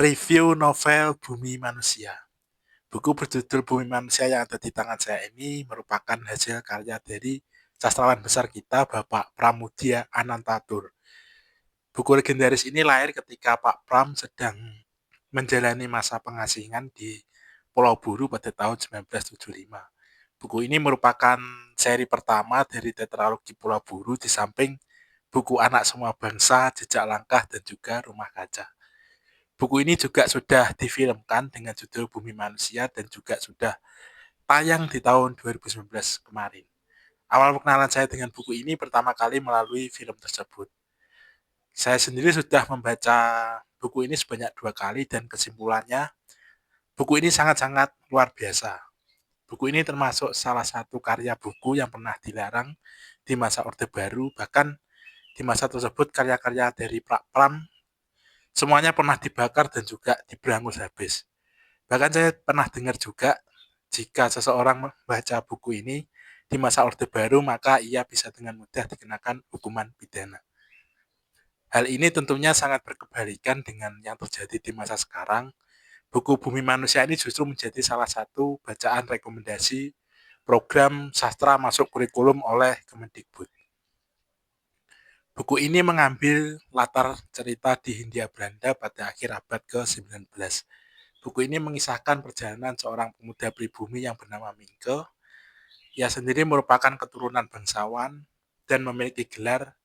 Review novel Bumi Manusia. Buku berjudul Bumi Manusia yang ada di tangan saya ini merupakan hasil karya dari sastrawan besar kita, Bapak Pramudia Anantatur. Buku legendaris ini lahir ketika Pak Pram sedang menjalani masa pengasingan di Pulau Buru pada tahun 1975. Buku ini merupakan seri pertama dari tetralogi Pulau Buru di samping buku Anak Semua Bangsa, Jejak Langkah, dan juga Rumah Kaca. Buku ini juga sudah difilmkan dengan judul Bumi Manusia dan juga sudah tayang di tahun 2019 kemarin. Awal pengenalan saya dengan buku ini pertama kali melalui film tersebut. Saya sendiri sudah membaca buku ini sebanyak 2 kali dan kesimpulannya, buku ini sangat-sangat luar biasa. Buku ini termasuk salah satu karya buku yang pernah dilarang di masa Orde Baru, bahkan di masa tersebut karya-karya dari Pak Pram semuanya pernah dibakar dan juga diberangus habis. Bahkan saya pernah dengar juga, jika seseorang membaca buku ini di masa Orde Baru, maka ia bisa dengan mudah dikenakan hukuman pidana. Hal ini tentunya sangat berkebalikan dengan yang terjadi di masa sekarang. Buku Bumi Manusia ini justru menjadi salah satu bacaan rekomendasi program sastra masuk kurikulum oleh Kemendikbud. Buku ini mengambil latar cerita di Hindia Belanda pada akhir abad ke-19. Buku ini mengisahkan perjalanan seorang pemuda pribumi yang bernama Mingke. Ia sendiri merupakan keturunan bangsawan dan memiliki gelar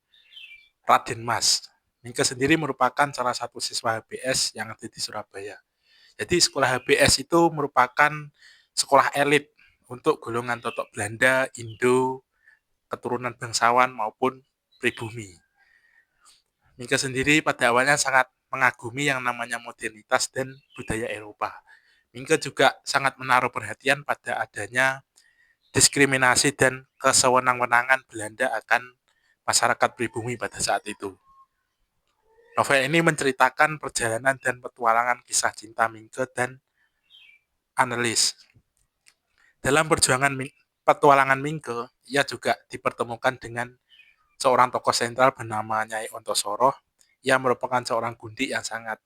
Raden Mas. Mingke sendiri merupakan salah satu siswa HBS yang ada di Surabaya. Jadi sekolah HBS itu merupakan sekolah elit untuk golongan totok Belanda, Indo, keturunan bangsawan maupun pribumi. Mingke sendiri pada awalnya sangat mengagumi yang namanya modernitas dan budaya Eropa. Mingke juga sangat menaruh perhatian pada adanya diskriminasi dan kesewenang-wenangan Belanda akan masyarakat pribumi pada saat itu. Novel ini menceritakan perjalanan dan petualangan kisah cinta Mingke dan Annelies. Dalam perjuangan petualangan Mingke, ia juga dipertemukan dengan seorang tokoh sentral bernama Nyai Ontosoro. Ia merupakan seorang gundi yang sangat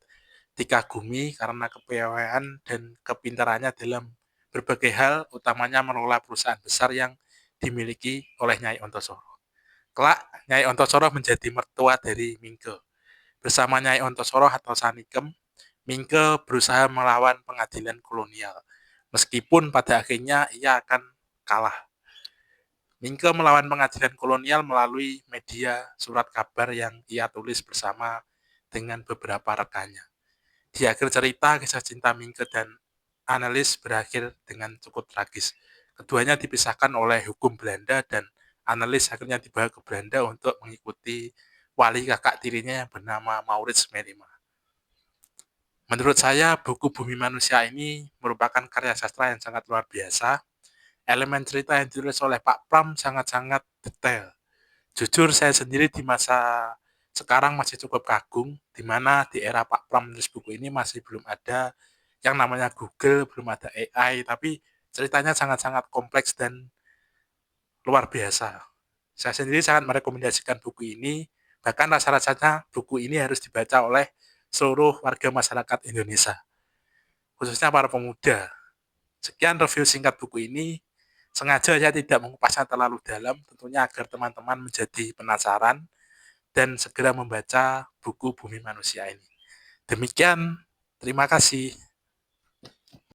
dikagumi karena kepiawaian dan kepintarannya dalam berbagai hal, utamanya mengelola perusahaan besar yang dimiliki oleh Nyai Ontosoro. Kelak, Nyai Ontosoro menjadi mertua dari Mingke. Bersama Nyai Ontosoro atau Sanikem, Mingke berusaha melawan pengadilan kolonial. Meskipun pada akhirnya ia akan kalah. Mingke melawan pengadilan kolonial melalui media surat kabar yang ia tulis bersama dengan beberapa rekannya. Di akhir cerita, kisah cinta Mingke dan Annelies berakhir dengan cukup tragis. Keduanya dipisahkan oleh hukum Belanda dan Annelies akhirnya dibawa ke Belanda untuk mengikuti wali kakak tirinya yang bernama Maurits Merima. Menurut saya, buku Bumi Manusia ini merupakan karya sastra yang sangat luar biasa. Elemen cerita yang ditulis oleh Pak Pram sangat-sangat detail. Jujur saya sendiri di masa sekarang masih cukup kagum, di mana di era Pak Pram menulis buku ini masih belum ada yang namanya Google, belum ada AI, tapi ceritanya sangat-sangat kompleks dan luar biasa. Saya sendiri sangat merekomendasikan buku ini, bahkan rasa-rasanya buku ini harus dibaca oleh seluruh warga masyarakat Indonesia, khususnya para pemuda. Sekian review singkat buku ini. Sengaja saya tidak mengupasnya terlalu dalam, tentunya agar teman-teman menjadi penasaran dan segera membaca buku Bumi Manusia ini. Demikian, terima kasih.